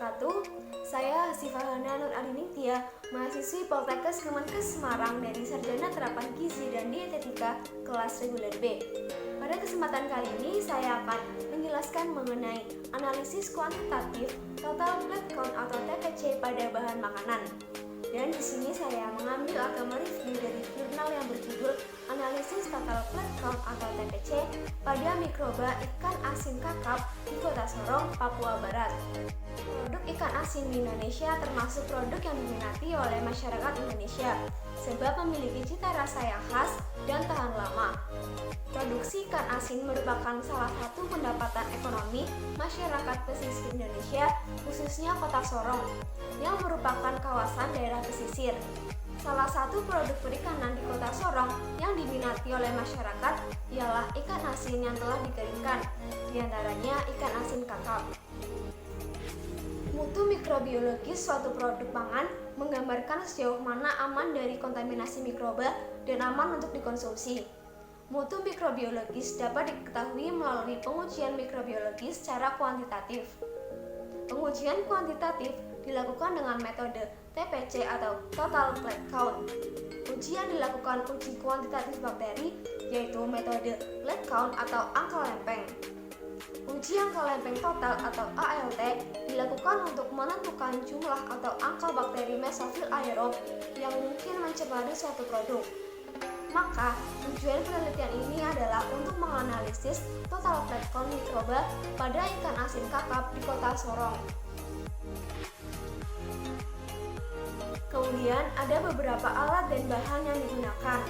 wabarakatuh. Saya Sifahana Nur Adiningtia, mahasiswi Poltekkes Kemenkes Semarang dari Sarjana Terapan Gizi dan Dietetika kelas reguler B. Pada kesempatan kali ini saya akan menjelaskan mengenai analisis kuantitatif total plate count atau TPC pada bahan makanan. Dan di sini saya mengambil atau mereview dari jurnal yang berjudul Analisis Total Plate Count atau TPC pada mikroba ikan asin kakap di Kota Sorong, Papua Barat. Produk ikan asin di Indonesia termasuk produk yang diminati oleh masyarakat Indonesia sebab memiliki cita rasa yang khas dan tahan lama. Produksi ikan asin merupakan salah satu pendapatan ekonomi masyarakat pesisir Indonesia, khususnya Kota Sorong, yang merupakan kawasan daerah pesisir. Salah satu produk perikanan di Kota Sorong yang diminati oleh masyarakat ialah ikan asin yang telah dikeringkan, diantaranya ikan asin kakap. Mutu mikrobiologis suatu produk pangan menggambarkan sejauh mana aman dari kontaminasi mikroba dan aman untuk dikonsumsi. Mutu mikrobiologis dapat diketahui melalui pengujian mikrobiologis secara kuantitatif. Pengujian kuantitatif dilakukan dengan metode TPC atau Total Plate Count. Ujian dilakukan uji kuantitatif bakteri, yaitu metode plate count atau angka lempeng. Uji angka lempeng total atau ALT dilakukan untuk menentukan jumlah atau angka bakteri mesofil aerob yang mungkin mencemari suatu produk. Maka, tujuan penelitian ini adalah untuk menganalisis total plate count mikroba pada ikan asin kakap di Kota Sorong. Kemudian ada beberapa alat dan bahan yang digunakan.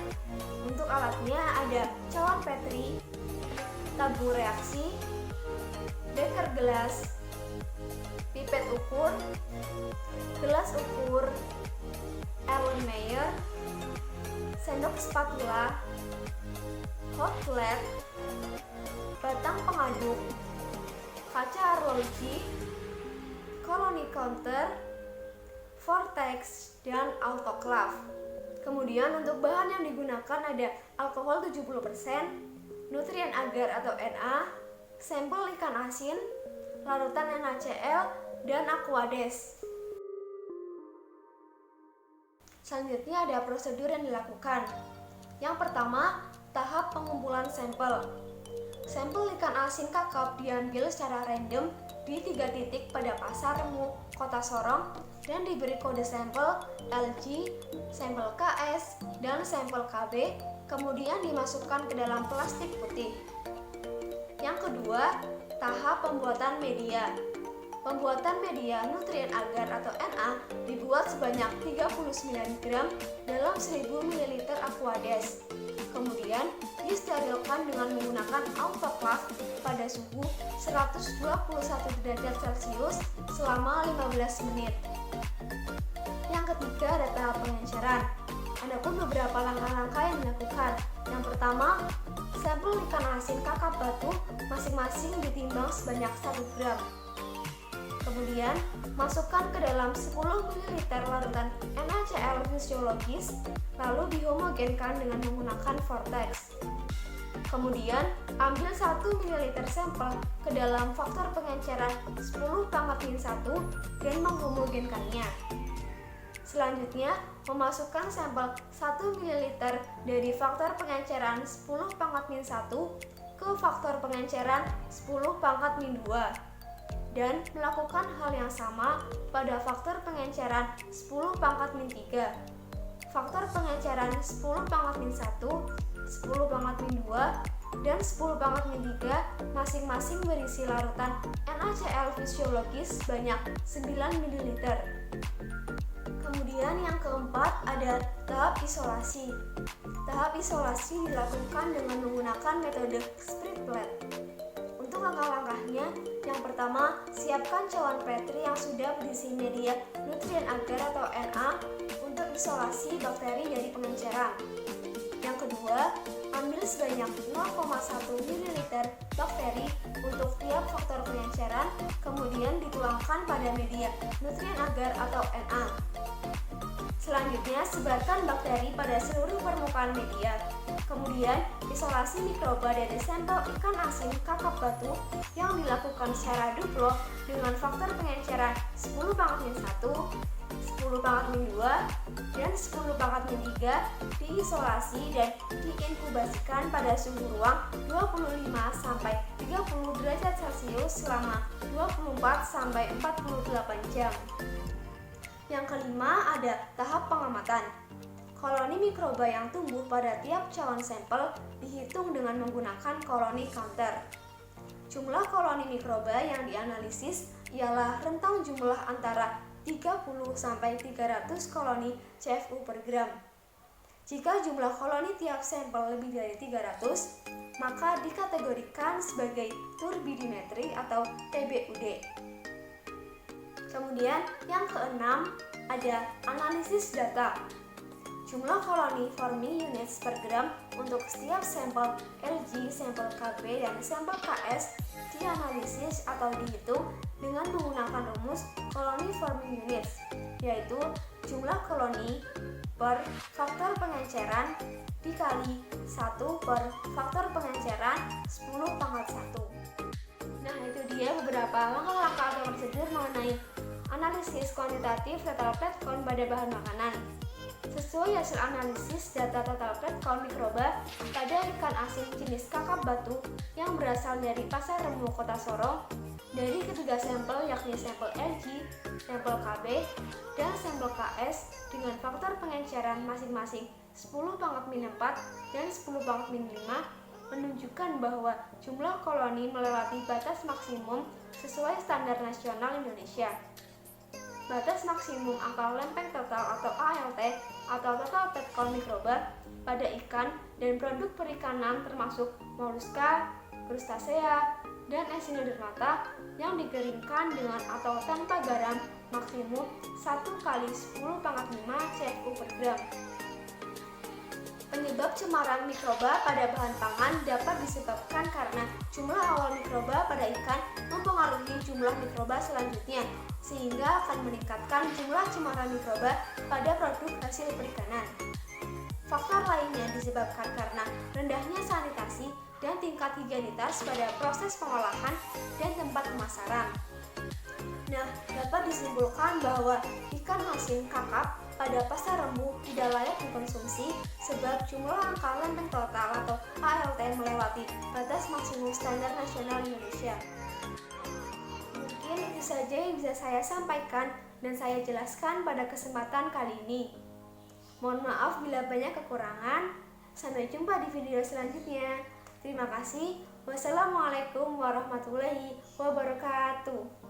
Untuk alatnya ada cawan Petri, tabung reaksi, beker gelas, pipet ukur, gelas ukur, Erlenmeyer, sendok spatula, hot plate, batang pengaduk, kaca arloji, koloni counter, vortex, dan autoclave. Kemudian untuk bahan yang digunakan ada alkohol 70%, nutrien agar atau Na, sampel ikan asin, larutan NaCl, dan Aquades. Selanjutnya ada prosedur yang dilakukan. Yang pertama, tahap pengumpulan sampel. Sampel ikan asin kakap diambil secara random di 3 titik pada pasar Remu, Kota Sorong, dan diberi kode sampel LG, sampel KS, dan sampel KB, kemudian dimasukkan ke dalam plastik putih. Yang kedua, tahap pembuatan media. Pembuatan media nutrien agar atau Na dibuat sebanyak 39 gram dalam 1000 ml Aquades. Kemudian disterilkan dengan menggunakan autoclave pada suhu 121 derajat Celcius selama 15 menit. Yang ketiga ada tahap pengenceran. Adapun beberapa langkah-langkah yang dilakukan. Yang pertama, sampel ikan asin kakap batu masing-masing ditimbang sebanyak 1 gram. Kemudian, masukkan ke dalam 10 ml larutan NaCl fisiologis, lalu dihomogenkan dengan menggunakan vortex. Kemudian, ambil 1 ml sampel ke dalam faktor pengenceran 10⁻⁻1 dan menghomogenkannya. Selanjutnya, memasukkan sampel 1 ml dari faktor pengenceran 10⁻⁻1 ke faktor pengenceran 10⁻⁻2 dan melakukan hal yang sama pada faktor pengenceran 10⁻⁻3. Faktor pengenceran 10⁻⁻1, 10⁻⁻2, dan 10⁻⁻3 masing-masing berisi larutan NaCl fisiologis sebanyak 9 ml. Kemudian yang keempat ada tahap isolasi. Tahap isolasi dilakukan dengan menggunakan metode split plate. Untuk langkah-langkahnya, yang pertama, siapkan cawan Petri yang sudah berisi media nutrien agar atau Na untuk isolasi bakteri dari pengenceran. Yang kedua, ambil sebanyak 0,1 ml bakteri untuk tiap faktor pengenceran, kemudian dituangkan pada media nutrien agar atau Na. Selanjutnya, sebarkan bakteri pada seluruh permukaan media. Kemudian, isolasi mikroba dari sampel ikan asin kakap batu yang dilakukan secara duplo dengan faktor pengenceran 10 pangkat min 1, 10 pangkat min 2, dan 10 pangkat min 3 diisolasi dan diinkubasikan pada suhu ruang 25 sampai 30 derajat Celcius selama 24 sampai 48 jam. Yang kelima ada tahap pengamatan. Koloni mikroba yang tumbuh pada tiap calon sampel dihitung dengan menggunakan koloni counter. Jumlah koloni mikroba yang dianalisis ialah rentang jumlah antara 30 sampai 300 koloni CFU per gram. Jika jumlah koloni tiap sampel lebih dari 300, maka dikategorikan sebagai turbidimetri atau TBUD. Kemudian yang keenam ada analisis data. Jumlah koloni forming units per gram untuk setiap sampel LG, sampel KB, dan sampel KS dianalisis atau dihitung dengan menggunakan rumus koloni forming units, yaitu jumlah koloni per faktor pengenceran dikali 1 per faktor pengenceran 10 pangkat 1. Nah, itu dia beberapa langkah-langkah atau prosedur mengenai analisis kuantitatif total plant count pada bahan makanan. Sesuai hasil analisis data total plant count mikroba pada ikan asin jenis kakap batu yang berasal dari Pasar Remu Kota Sorong dari ketiga sampel, yakni sampel LG, sampel KB, dan sampel KS dengan faktor pengenceran masing-masing 10 pangkat min 4 dan 10 pangkat min 5 menunjukkan bahwa jumlah koloni melewati batas maksimum sesuai standar nasional Indonesia. Batas maksimum angka lempeng total atau ALT atau total plant count mikroba pada ikan dan produk perikanan termasuk moluska, krustasea, dan echinodermata yang dikeringkan dengan atau tanpa garam maksimum 1 kali 10 pangkat 5 CFU per gram. Penyebab cemaran mikroba pada bahan pangan dapat disebabkan karena jumlah awal mikroba pada ikan mempengaruhi jumlah mikroba selanjutnya, sehingga akan meningkatkan jumlah cemaran mikroba pada produk hasil perikanan. Faktor lainnya disebabkan karena rendahnya sanitasi dan tingkat higienitas pada proses pengolahan dan tempat pemasaran. Nah, dapat disimpulkan bahwa ikan asin kakap pada Pasar Remu tidak layak dikonsumsi sebab jumlah angka lempeng total atau ALT melewati batas maksimum standar nasional Indonesia. Mungkin itu saja yang bisa saya sampaikan dan saya jelaskan pada kesempatan kali ini. Mohon maaf bila banyak kekurangan. Sampai jumpa di video selanjutnya. Terima kasih. Wassalamualaikum warahmatullahi wabarakatuh.